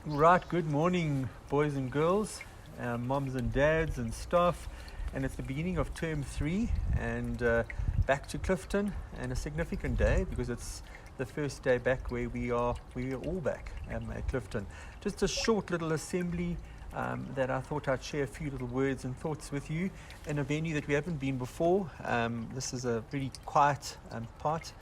Right, good morning, boys and girls, moms and dads and staff. And it's the beginning of term 3 and back to Clifton, and a significant day because it's the first day back where we are all back at Clifton. Just a short little assembly that I thought I'd share a few little words and thoughts with you in a venue that we haven't been before. This is a very quiet part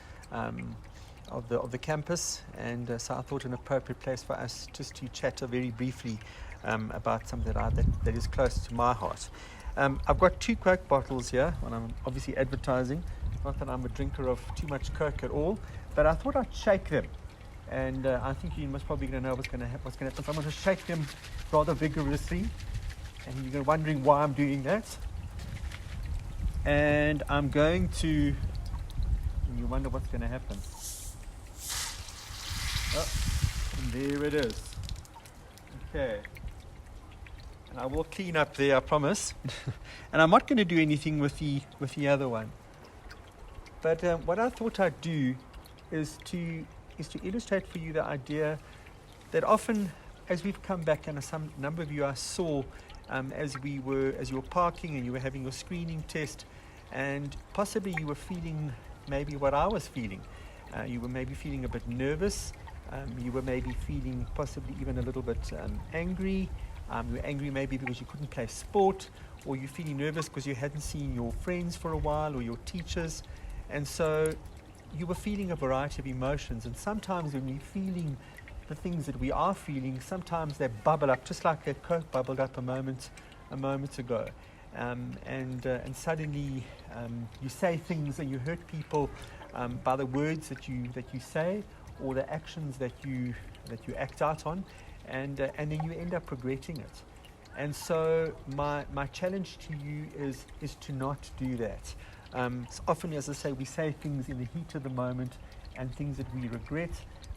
of the campus, and so I thought an appropriate place for us just to chat very briefly about something that is close to my heart. I've got 2 Coke bottles here, and I'm obviously advertising. Not that I'm a drinker of too much Coke at all, but I thought I'd shake them, and I think you must probably going to know what's going to happen. So I'm going to shake them rather vigorously, and you're wondering why I'm doing that. And I'm going to, and you wonder what's going to happen. Oh, and there it is. Okay. And I will clean up there, I promise. And I'm not going to do anything with the other one. But what I thought I'd do is to illustrate for you the idea that often, as we've come back, and some number of you I saw as you were parking and you were having your screening test, and possibly you were feeling maybe what I was feeling. You were maybe feeling a bit nervous. You were maybe feeling possibly even a little bit angry. You were angry maybe because you couldn't play sport, or you're feeling nervous because you hadn't seen your friends for a while or your teachers. And so you were feeling a variety of emotions. And sometimes when we're feeling the things that we are feeling, sometimes they bubble up, just like that Coke bubbled up a moment ago. And suddenly you say things and you hurt people by the words that you say, or the actions that you act out on, and then you end up regretting it. And so my challenge to you is to not do that. So often, as I say, we say things in the heat of the moment and things that we regret,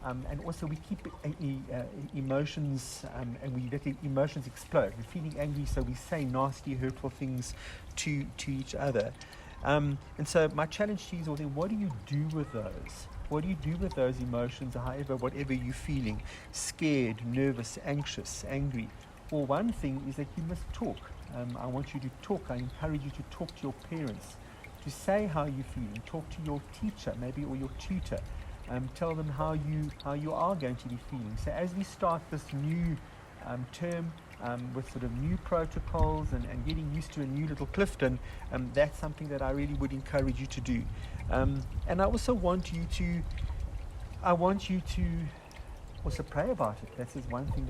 and also we keep emotions, and we let the emotions explode. We're feeling angry, so we say nasty, hurtful things to each other. And so my challenge to you is, well, then what do you do with those? What do you do with those emotions, whatever you're feeling? Scared, nervous, anxious, angry. Well, one thing is that you must talk. I want you to talk. I encourage you to talk to your parents, to say how you're feeling. Talk to your teacher, maybe, or your tutor. Tell them how you are going to be feeling. So as we start this new term with sort of new protocols and getting used to a new little Clifton, that's something that I really would encourage you to do. And I also want you to also pray about it. That is one thing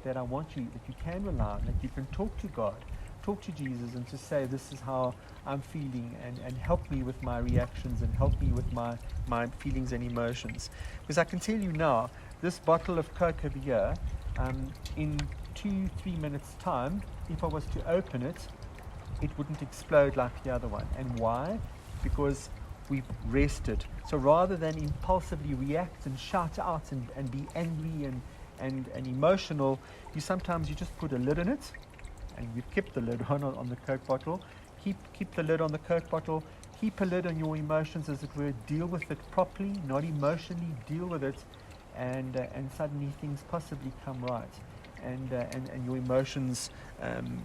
that I want you, that you can rely on, that you can talk to God, talk to Jesus, and to say, this is how I'm feeling, and help me with my reactions, and help me with my feelings and emotions. Because I can tell you now, this bottle of Coke over here, in 2-3 minutes time, if I was to open it, it wouldn't explode like the other one. And why? Because we've rested. So rather than impulsively react and shout out and be angry and emotional, you just put a lid on it, and you've kept the lid on the Coke bottle. Keep the lid on the Coke bottle. Keep a lid on your emotions, as it were. Deal with it properly, not emotionally. Deal with it, and suddenly things possibly come right, and your emotions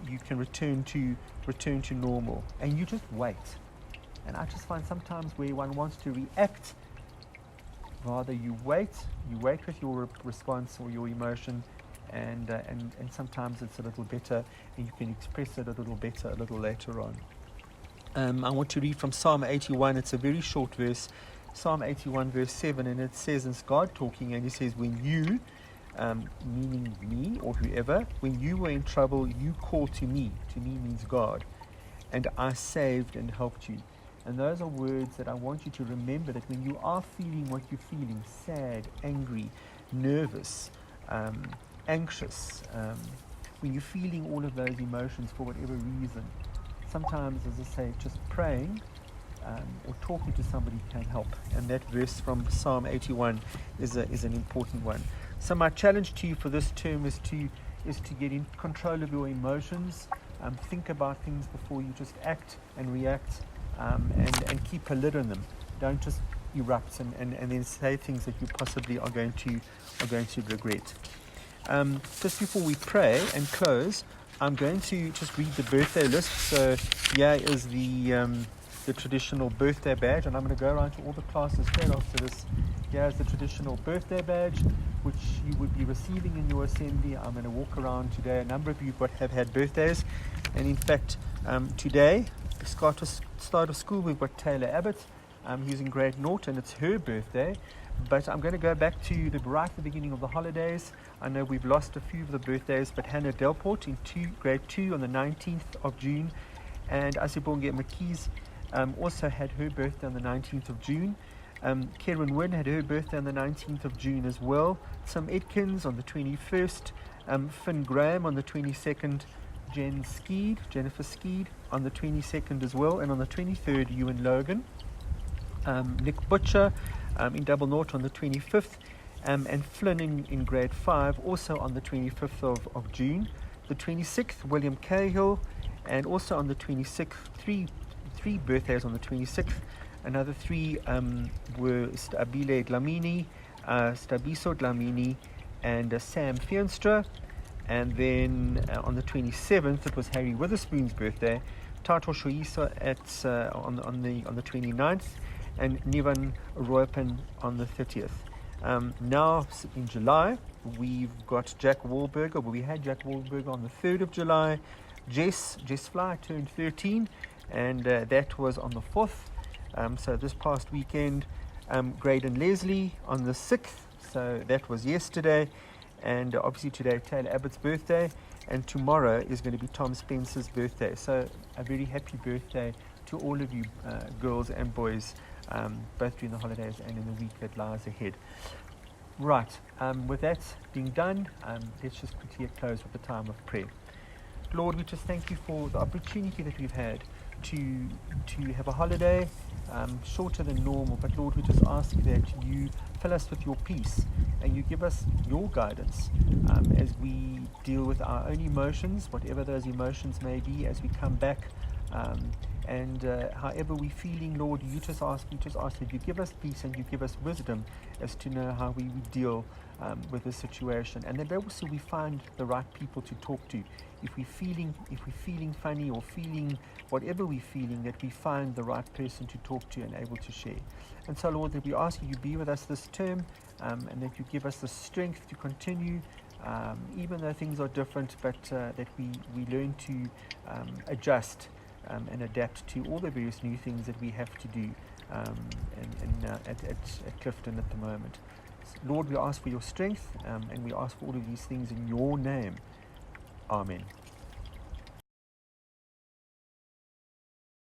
you can return to normal, and you just wait. And I just find sometimes where one wants to react, rather you wait with your response or your emotion, and sometimes it's a little better, and you can express it a little better a little later on. I want to read from Psalm 81. It's a very short verse, Psalm 81 verse 7, and it says, it's God talking, and he says, when you, meaning me or whoever, when you were in trouble, you called to me means God, and I saved and helped you. And those are words that I want you to remember, that when you are feeling what you're feeling, sad, angry, nervous, anxious, when you're feeling all of those emotions for whatever reason, sometimes, as I say, just praying or talking to somebody can help. And that verse from Psalm 81 is an important one. So my challenge to you for this term is to get in control of your emotions. Think about things before you just act and react, and keep a lid on them. Don't just erupt and then say things that you possibly are going to regret. Just before we pray and close, I'm going to just read the birthday list. So here is the traditional birthday badge, and I'm going to go around to all the classes straight after this. Here's the traditional birthday badge, which you would be receiving in your assembly. I'm going to walk around today. A number of you have had birthdays, and in fact, today, the start of school, we've got Taylor Abbott. He's in grade 0, and it's her birthday. But I'm going to go back to right at the beginning of the holidays. I know we've lost a few of the birthdays, but Hannah Delport in grade 2 on the 19th of June, and Asibonge McKees also had her birthday on the 19th of June. Karen Wynn had her birthday on the 19th of June as well. Sam Edkins on the 21st. Finn Graham on the 22nd. Jennifer Skeed on the 22nd as well. And on the 23rd, Ewan Logan. Nick Butcher in Double Nought on the 25th. And Flynn in grade 5 also on the 25th of June. The 26th, William Cahill. And also on the 26th, three birthdays on the 26th. Another 3 were Stabile Dlamini, Stabiso Dlamini, and Sam Fienstra. And then on the 27th, it was Harry Witherspoon's birthday. Tato Shoisa on the 29th, and Nivan Roypen on the 30th. Now in July, we've got Jack Wahlberger. Well, we had Jack Wahlberger on the 3rd of July. Jess Fly turned 13, and that was on the 4th. So this past weekend, Graydon Leslie on the 6th, so that was yesterday, and obviously today Taylor Abbott's birthday, and tomorrow is going to be Tom Spencer's birthday. So a very happy birthday to all of you girls and boys, both during the holidays and in the week that lies ahead. Right, with that being done, let's just quickly close with the time of prayer. Lord, we just thank you for the opportunity that we've had to have a holiday, shorter than normal, but Lord, we just ask that you fill us with your peace and you give us your guidance as we deal with our own emotions, whatever those emotions may be, as we come back, and however we're feeling, Lord, we just ask that you give us peace and you give us wisdom as to know how we deal with the situation, and that also we find the right people to talk to. If we're feeling funny or feeling whatever we're feeling, that we find the right person to talk to and able to share. And so, Lord, that we ask you be with us this term, and that you give us the strength to continue, even though things are different, but that we learn to adjust and adapt to all the various new things that we have to do at Clifton at the moment. Lord, we ask for your strength, and we ask for all of these things in your name. Amen.